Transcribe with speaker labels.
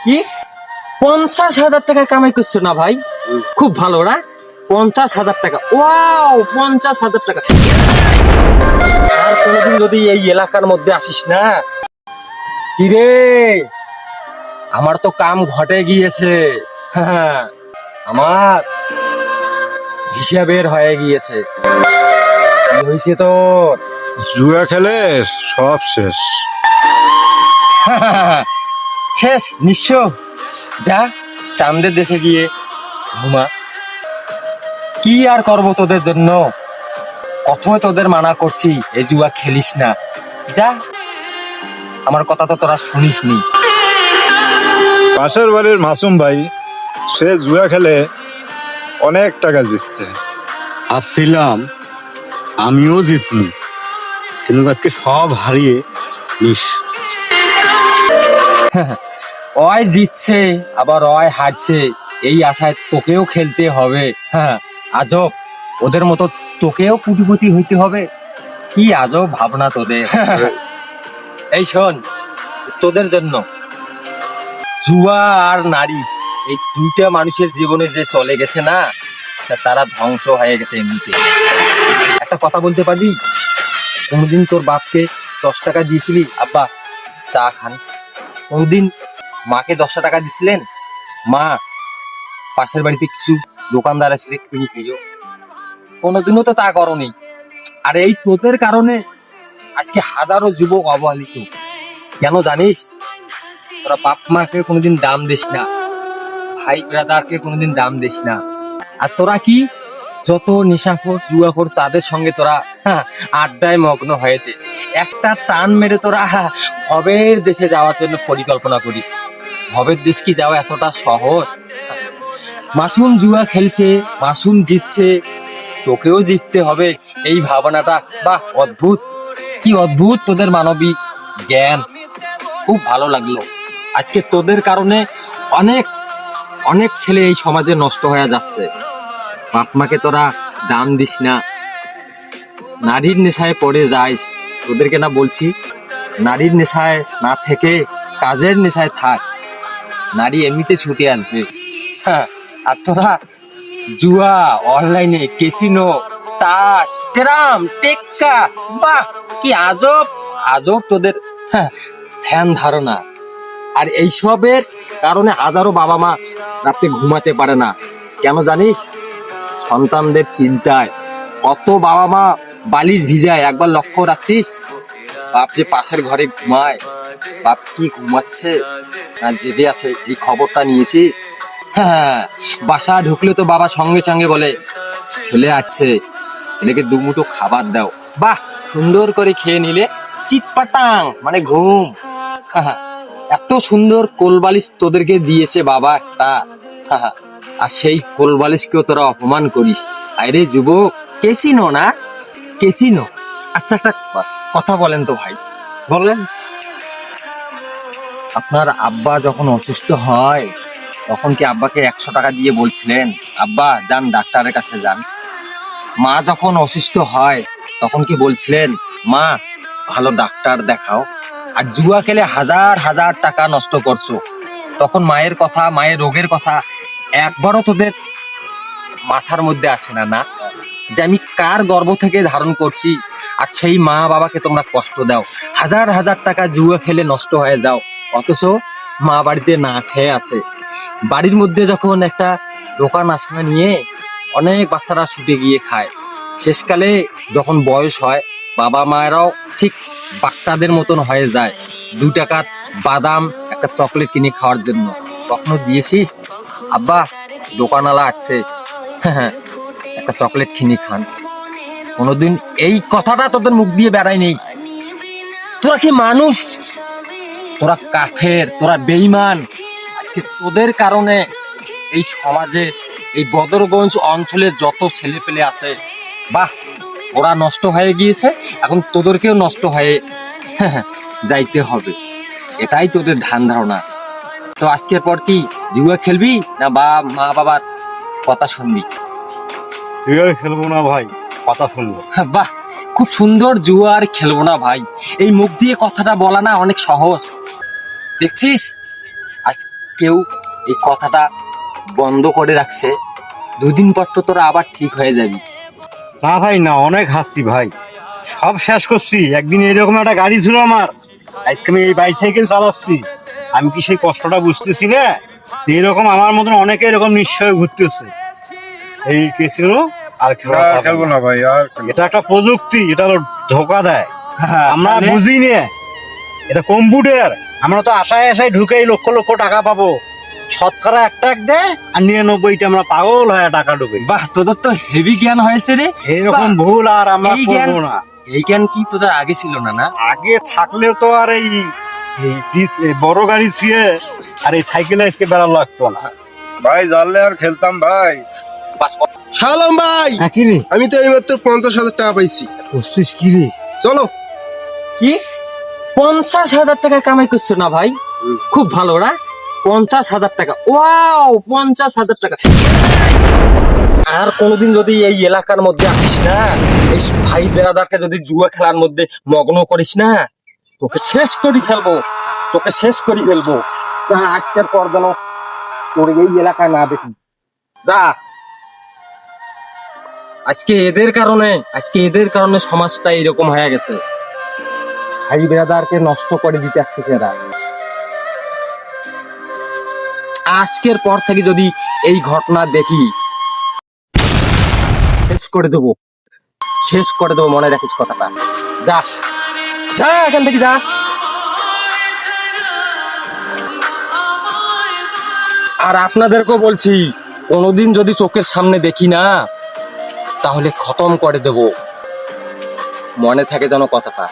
Speaker 1: কি 50,000 টাকা কামাই করছো না ভাই? খুব ভালো না? 50,000 টাকা, ওয়াও 50,000 টাকা। আর কোনোদিন যদি এই এলাকার মধ্যে আসিস না, কিরে আমার তো কাম ঘটে গিয়েছে। হ্যাঁ, আমার হিসাবের হয়ে গিয়েছে। কি হয়েছে তোর?
Speaker 2: জুয়া খেলে সব শেষ।
Speaker 1: শেষ নিঃস্ব। যা চাঁদের দেশে গিয়ে ঘুমা। কি আর করবো তোদের জন্য? কতই তোদের মানা করছি এই জুয়া খেলিস না। যা, আমার কথা তো তোরা শুনিস নি।
Speaker 2: পাশের বাড়ির মাসুম ভাই, সে জুয়া খেলে অনেক টাকা জিতছে।
Speaker 3: ভাবছিলাম আমিও জিতলু, কিন্তু আজকে সব হারিয়ে নিস।
Speaker 1: ওই জিতছে আবার ওই হারছে, এই আশায় তোকেও খেলতে হবে। হ্যাঁ, আজব, ওদের মতো তোকেও কুটিপতি হইতে হবে। কি আজব ভাবনা তোদের। এই শোন, তোদের জন্য জুয়া আর নারী, এই দুইটা মানুষের জীবনে যে চলে গেছে না, তারা ধ্বংস হয়ে গেছে এমনিতে। একটা কথা বলতে পারবি, কোনদিন তোর বাপকে 10 টাকা দিয়েছিলি আব্বা চা খান? কোনদিন মাকে 10 টাকা দিছিলেন, মা পাশের বাড়িতে কিছু দোকানদার আছে কিনে খেয়েও? কোনোদিনও তো তা করনি। আর এই তোদের কারণে আজকে হাজারো যুবক অবহেলিত। কেন জানিস? তোরা বাপ মাকে কোনোদিন দাম দিস না, ভাই ব্রাদারকে কোনোদিন দাম দিস না। আর তোরা কি যত নেশাখোর জুয়াখোর তাদের সঙ্গে তোরা আড্ডায় মগ্ন হয়েছিস। একটা টান মেরে তোরা ভবের দেশে যাওয়ার জন্য পরিকল্পনা করিস। ভবের দেশ কি যাওয়া এতটা সহজ? মাসুম জুয়া খেলছে, মাসুম জিতছে, তোকেও জিততে হবে, এই ভাবনাটা বাহ অদ্ভুত। কি অদ্ভুত তোদের মানবিক জ্ঞান, খুব ভালো লাগলো। আজকে তোদের কারণে অনেক অনেক ছেলে এই সমাজে নষ্ট হয়ে যাচ্ছে। বাপ মাকে তোরা দাম দিস না, নারীর নেশায় পড়ে যাইস। তোদেরকে না বলছি, নারীর নেশায় না থেকে কাজের নেশায় থাক, নারী এমনিতে ছুটে আনবে। হ্যাঁ, আর তোরা জুয়া, অনলাইনে ক্যাসিনো, তাস, ক্যারাম, টেক্কা, বাহ কি আজব আজব তোদের ধ্যান ধারণা। আর এইসবের কারণে হাজারো বাবা মা রাতে ঘুমাতে পারে না। কেন জানিস? সন্তানদের চিন্তায়। কত বাবা মা বালিশ ভিজায়, একবার লক্ষ্য রাখছিস? বাপ যে পাশের ঘরে ঘুমায়, বাপ কি ঘুমাচ্ছে না জেগে আছে, এই খবরটা নিয়েছিস? হ্যাঁ, বাসা ঢুকলে তো বাবা সঙ্গে সঙ্গে বলে ছেলে আসছে, ছেলেকে দুমুঠো খাবার দাও। বাহ, সুন্দর করে খেয়ে নিলে চিৎপাটাং মানে ঘুম। এত সুন্দর কোলবালিশ তোদেরকে দিয়েছে বাবা একটা, আর সেই কোলবালিশকেও তোরা অপমান করিস। আরে যুবক, ক্যাসিনো না ক্যাসিনো। আচ্ছা, একটা কথা বলেন তো ভাই,
Speaker 3: বলেন।
Speaker 1: আপনার আব্বা যখন অসুস্থ হয় তখন কি আব্বাকে 100 টাকা দিয়ে বলছিলেন আব্বা যান ডাক্তারের কাছে যান? মা যখন অসুস্থ হয় তখন কি বলছিলেন মা ভালো ডাক্তার দেখাও? আর জুয়া খেলে হাজার হাজার টাকা নষ্ট করছো, তখন মায়ের কথা, মায়ের রোগের কথা একবারও তোদের মাথার মধ্যে আসে না? না, যে আমি কার গর্ভ থেকে ধারণ করছি, আর সেই মা বাবাকে তোমরা কষ্ট দাও, হাজার হাজার টাকা জুয়া খেলে নষ্ট হয়ে যাও, অথচ মা বাড়িতে না খেয়ে আছে। বাড়ির মধ্যে যখন একটা দোকান আসনা নিয়ে অনেক বাচ্চারা ছুটে গিয়ে খায়, শেষকালে যখন বয়স হয় বাবা মায়েরাও ঠিক বাচ্চাদের মতন হয়ে যায়। 2 টাকার বাদাম, একটা চকলেট কিনে খাওয়ার জন্য। কখনো দিয়েছিস আব্বা দোকানওয়ালা আছে, হ্যাঁ একটা চকলেট কিনে খান? কোনোদিন এই কথাটা তোদের মুখ দিয়ে বেড়ায় নেই। তোরা কি মানুষ? তোরা কাফের, তোরা বেঈমান। আজকে তোদের কারণে এই সমাজে, এই বদরগঞ্জ অঞ্চলে যত ছেলে পেলে আছে, বাহ ওরা নষ্ট হয়ে গিয়েছে, এখন তোদেরকেও নষ্ট হয়ে যাইতে হবে। এটাই তোদের ধ্যান ধারণা। তো আজকের পর কি জুয়া খেলবি না মা বাবার কথা শুনবি?
Speaker 3: জুয়া খেলবো না ভাই, কথা শুনবো।
Speaker 1: বাহ, খুব সুন্দর। জুয়া আর খেলবো না ভাই, এই মুখ দিয়ে কথাটা বলা না অনেক সহজ। দেখছিস আজ কেউ এই কথাটা বন্ধ করে রাখছে, 2 দিন পর তো তোরা আবার ঠিক হয়ে যাবি।
Speaker 3: না ভাই না, অনেক হাসছি ভাই, সব শেষ করছি। একদিন এরকম একটা গাড়ি ছিল আমার, আজকে আমি এই বাইসাইকেল চালাচ্ছি। আমি কি সেই কষ্টটা বুঝতেছি না? এরকম আমার মতন অনেকে এরকম নিশ্চয় ঘুরতেছে। এই কেসিনো আর খেলা
Speaker 2: আর
Speaker 3: যাবে
Speaker 2: খেলবো
Speaker 3: না।
Speaker 2: না ভাই, আর খেলবো না।
Speaker 3: এটা একটা প্রযুক্তি, এটা হলো ধোকা দেয়, আমরা
Speaker 1: তাহলে?
Speaker 3: বুঝি না। এটা কম্পিউটার, আমরা তো আশায় আশায় ঢুকেই লক্ষ লক্ষ টাকা পাবো, শতকরা 1 টাকা দেয় আর 99টা আমরা পাগল হয়ে টাকা ঢুকে।
Speaker 1: বাহ, তোদের তো হেভি জ্ঞান হয়েছে রে।
Speaker 3: এইরকম
Speaker 1: বাহ,
Speaker 3: ভুল আর আমরা
Speaker 1: এই জ্ঞান-
Speaker 3: করবো না।
Speaker 1: এই জ্ঞান কি তোদের আগে ছিল না? না
Speaker 3: আগে থাকলেও তো আর এই এই বড় গাড়ি ছুঁয়ে আর এই সাইকেলে আজকে বেড়া লাগতো না।
Speaker 2: ভাই জানলে আর খেলতাম ভাই।
Speaker 4: সালাম ভাই,
Speaker 3: হ্যাঁ কি রে
Speaker 4: আমি তো এইমাত্র 50,000 টাকা পাইছি।
Speaker 3: বুঝছিস কি রে?
Speaker 4: চলো।
Speaker 1: কি 50,000 টাকা কামাই করছো না ভাই? খুব ভালো ওরা, 50,000 টাকা। ওয়াও, 50,000 টাকা। আর কোনোদিন যদি এই এলাকার মধ্যে আসিস না, এই ভাই বেড়াদারকে যদি জুয়া খেলার মধ্যে মগ্ন করিস না, তোকে শেষ করি ফেলবো, তোকে শেষ করি ফেলবো। তা আজকের পর যেন তোর এই এলাকায় না দেখি। যা, আজকে এদের কারণে সমাজটা এরকম হয়ে গেছে। ভাই বেড়াদারকে নষ্ট করে দিতে আসছে সেরা। আজকের পর থেকে যদি এই ঘটনা দেখি, শেষ করে দেবো, শেষ করে দেবো, মনে রাখিস কথাটা। যা, যা এখান থেকে যা। আর আপনাদেরকেও বলছি, কোনোদিন যদি চোখের সামনে দেখি না, তাহলে খতম করে দেব, মনে থাকে যেন কথাটা।